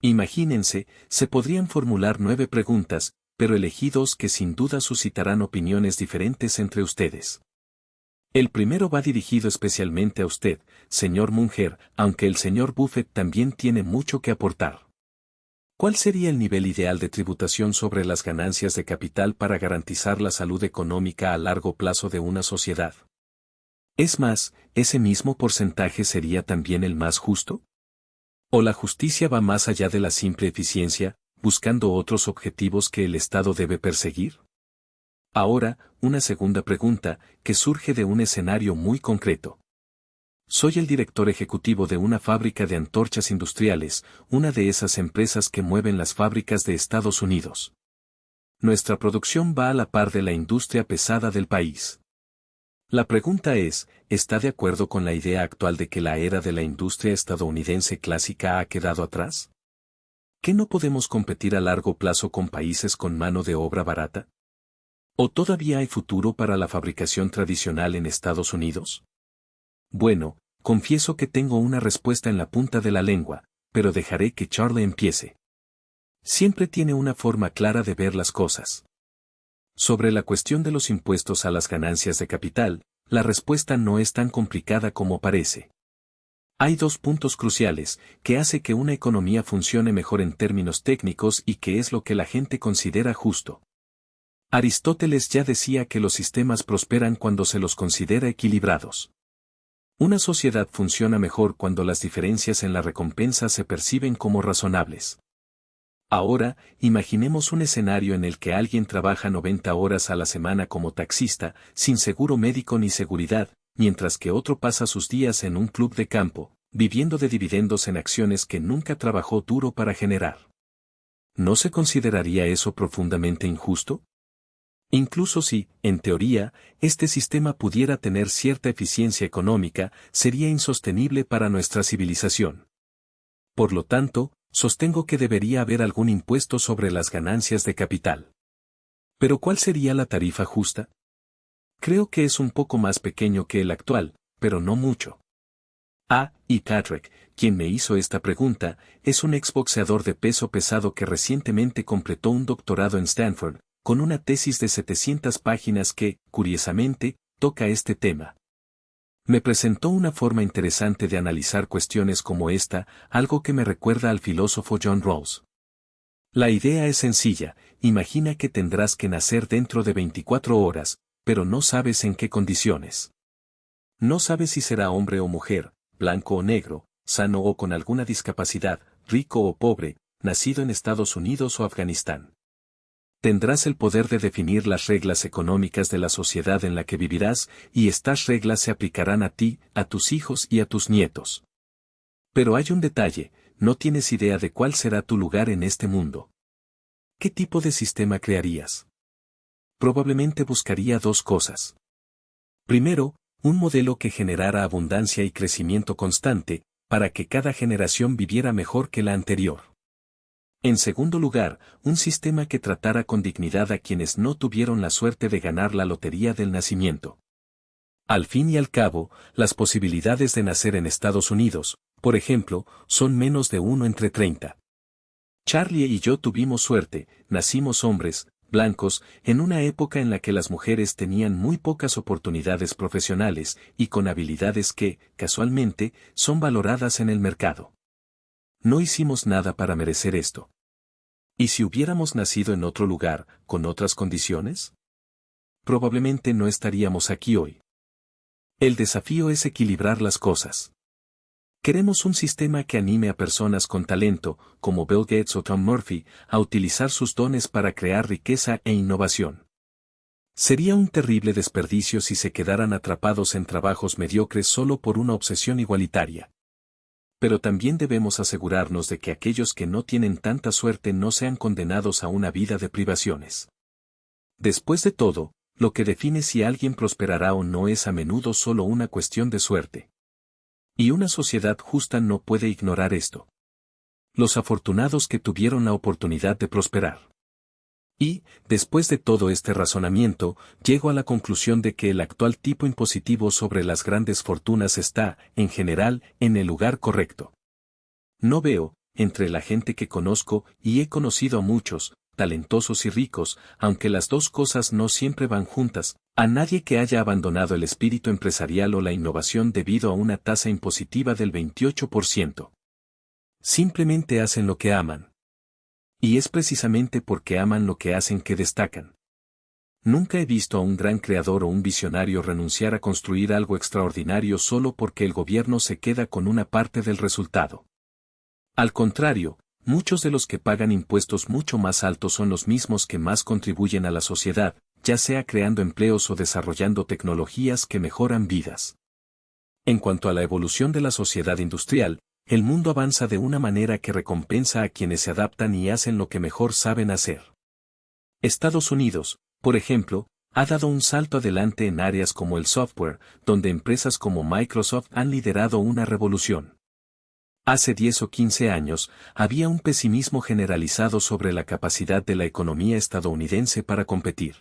Imagínense, se podrían formular 9 preguntas, pero elegí 2 que sin duda suscitarán opiniones diferentes entre ustedes. El primero va dirigido especialmente a usted, señor Munger, aunque el señor Buffett también tiene mucho que aportar. ¿Cuál sería el nivel ideal de tributación sobre las ganancias de capital para garantizar la salud económica a largo plazo de una sociedad? Es más, ¿ese mismo porcentaje sería también el más justo? ¿O la justicia va más allá de la simple eficiencia, buscando otros objetivos que el Estado debe perseguir? Ahora, una segunda pregunta, que surge de un escenario muy concreto. Soy el director ejecutivo de una fábrica de antorchas industriales, una de esas empresas que mueven las fábricas de Estados Unidos. Nuestra producción va a la par de la industria pesada del país. La pregunta es, ¿está de acuerdo con la idea actual de que la era de la industria estadounidense clásica ha quedado atrás? ¿Que no podemos competir a largo plazo con países con mano de obra barata? ¿O todavía hay futuro para la fabricación tradicional en Estados Unidos? Bueno, confieso que tengo una respuesta en la punta de la lengua, pero dejaré que Charlie empiece. Siempre tiene una forma clara de ver las cosas. Sobre la cuestión de los impuestos a las ganancias de capital, la respuesta no es tan complicada como parece. Hay 2 puntos cruciales, que hace que una economía funcione mejor en términos técnicos y que es lo que la gente considera justo. Aristóteles ya decía que los sistemas prosperan cuando se los considera equilibrados. Una sociedad funciona mejor cuando las diferencias en la recompensa se perciben como razonables. Ahora, imaginemos un escenario en el que alguien trabaja 90 horas a la semana como taxista, sin seguro médico ni seguridad, mientras que otro pasa sus días en un club de campo, viviendo de dividendos en acciones que nunca trabajó duro para generar. ¿No se consideraría eso profundamente injusto? Incluso si, en teoría, este sistema pudiera tener cierta eficiencia económica, sería insostenible para nuestra civilización. Por lo tanto, sostengo que debería haber algún impuesto sobre las ganancias de capital. ¿Pero cuál sería la tarifa justa? Creo que es un poco más pequeño que el actual, pero no mucho. Y Patrick, quien me hizo esta pregunta, es un exboxeador de peso pesado que recientemente completó un doctorado en Stanford, con una tesis de 700 páginas que, curiosamente, toca este tema. Me presentó una forma interesante de analizar cuestiones como esta, algo que me recuerda al filósofo John Rawls. La idea es sencilla, imagina que tendrás que nacer dentro de 24 horas, pero no sabes en qué condiciones. No sabes si será hombre o mujer, blanco o negro, sano o con alguna discapacidad, rico o pobre, nacido en Estados Unidos o Afganistán. Tendrás el poder de definir las reglas económicas de la sociedad en la que vivirás, y estas reglas se aplicarán a ti, a tus hijos y a tus nietos. Pero hay un detalle, no tienes idea de cuál será tu lugar en este mundo. ¿Qué tipo de sistema crearías? Probablemente buscaría 2 cosas. Primero, un modelo que generara abundancia y crecimiento constante, para que cada generación viviera mejor que la anterior. En segundo lugar, un sistema que tratara con dignidad a quienes no tuvieron la suerte de ganar la lotería del nacimiento. Al fin y al cabo, las posibilidades de nacer en Estados Unidos, por ejemplo, son menos de 1 entre 30. Charlie y yo tuvimos suerte, nacimos hombres, blancos, en una época en la que las mujeres tenían muy pocas oportunidades profesionales y con habilidades que, casualmente, son valoradas en el mercado. No hicimos nada para merecer esto. ¿Y si hubiéramos nacido en otro lugar, con otras condiciones? Probablemente no estaríamos aquí hoy. El desafío es equilibrar las cosas. Queremos un sistema que anime a personas con talento, como Bill Gates o Tom Murphy, a utilizar sus dones para crear riqueza e innovación. Sería un terrible desperdicio si se quedaran atrapados en trabajos mediocres solo por una obsesión igualitaria. Pero también debemos asegurarnos de que aquellos que no tienen tanta suerte no sean condenados a una vida de privaciones. Después de todo, lo que define si alguien prosperará o no es a menudo solo una cuestión de suerte. Y una sociedad justa no puede ignorar esto. Los afortunados que tuvieron la oportunidad de prosperar. Y, después de todo este razonamiento, llego a la conclusión de que el actual tipo impositivo sobre las grandes fortunas está, en general, en el lugar correcto. No veo, entre la gente que conozco, y he conocido a muchos, talentosos y ricos, aunque las dos cosas no siempre van juntas, a nadie que haya abandonado el espíritu empresarial o la innovación debido a una tasa impositiva del 28%. Simplemente hacen lo que aman. Y es precisamente porque aman lo que hacen que destacan. Nunca he visto a un gran creador o un visionario renunciar a construir algo extraordinario solo porque el gobierno se queda con una parte del resultado. Al contrario, muchos de los que pagan impuestos mucho más altos son los mismos que más contribuyen a la sociedad, ya sea creando empleos o desarrollando tecnologías que mejoran vidas. En cuanto a la evolución de la sociedad industrial, el mundo avanza de una manera que recompensa a quienes se adaptan y hacen lo que mejor saben hacer. Estados Unidos, por ejemplo, ha dado un salto adelante en áreas como el software, donde empresas como Microsoft han liderado una revolución. Hace 10 o 15 años, había un pesimismo generalizado sobre la capacidad de la economía estadounidense para competir.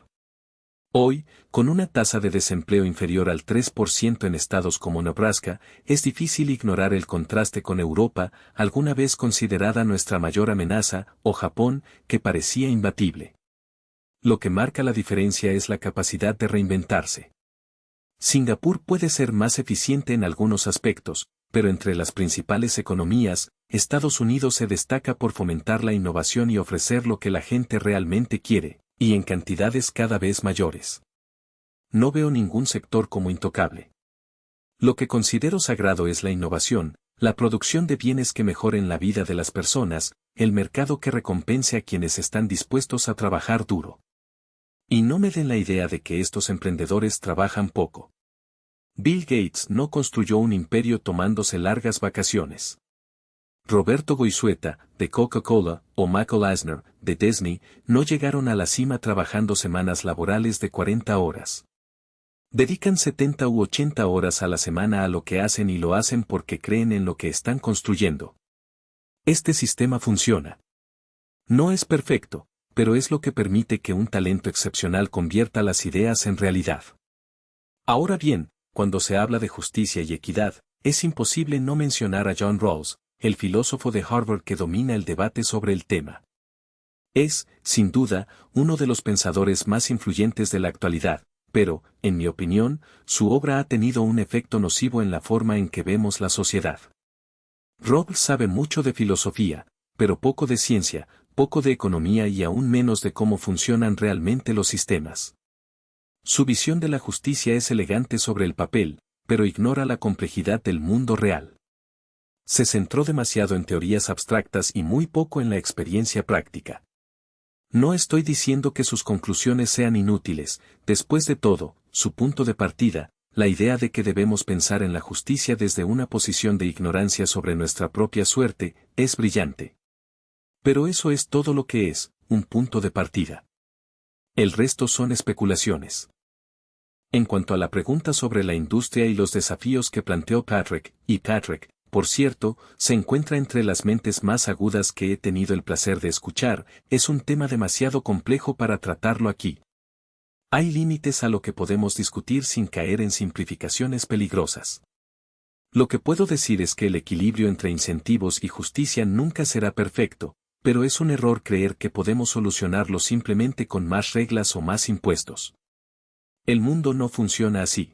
Hoy, con una tasa de desempleo inferior al 3% en estados como Nebraska, es difícil ignorar el contraste con Europa, alguna vez considerada nuestra mayor amenaza, o Japón, que parecía imbatible. Lo que marca la diferencia es la capacidad de reinventarse. Singapur puede ser más eficiente en algunos aspectos, pero entre las principales economías, Estados Unidos se destaca por fomentar la innovación y ofrecer lo que la gente realmente quiere, y en cantidades cada vez mayores. No veo ningún sector como intocable. Lo que considero sagrado es la innovación, la producción de bienes que mejoren la vida de las personas, el mercado que recompense a quienes están dispuestos a trabajar duro. Y no me den la idea de que estos emprendedores trabajan poco. Bill Gates no construyó un imperio tomándose largas vacaciones. Roberto Goizueta, de Coca-Cola, o Michael Eisner, de Disney, no llegaron a la cima trabajando semanas laborales de 40 horas. Dedican 70 u 80 horas a la semana a lo que hacen y lo hacen porque creen en lo que están construyendo. Este sistema funciona. No es perfecto, pero es lo que permite que un talento excepcional convierta las ideas en realidad. Ahora bien, cuando se habla de justicia y equidad, es imposible no mencionar a John Rawls, el filósofo de Harvard que domina el debate sobre el tema. Es, sin duda, uno de los pensadores más influyentes de la actualidad, pero, en mi opinión, su obra ha tenido un efecto nocivo en la forma en que vemos la sociedad. Rawls sabe mucho de filosofía, pero poco de ciencia, poco de economía y aún menos de cómo funcionan realmente los sistemas. Su visión de la justicia es elegante sobre el papel, pero ignora la complejidad del mundo real. Se centró demasiado en teorías abstractas y muy poco en la experiencia práctica. No estoy diciendo que sus conclusiones sean inútiles, después de todo, su punto de partida, la idea de que debemos pensar en la justicia desde una posición de ignorancia sobre nuestra propia suerte, es brillante. Pero eso es todo lo que es, un punto de partida. El resto son especulaciones. En cuanto a la pregunta sobre la industria y los desafíos que planteó Patrick, por cierto, se encuentra entre las mentes más agudas que he tenido el placer de escuchar, es un tema demasiado complejo para tratarlo aquí. Hay límites a lo que podemos discutir sin caer en simplificaciones peligrosas. Lo que puedo decir es que el equilibrio entre incentivos y justicia nunca será perfecto, pero es un error creer que podemos solucionarlo simplemente con más reglas o más impuestos. El mundo no funciona así.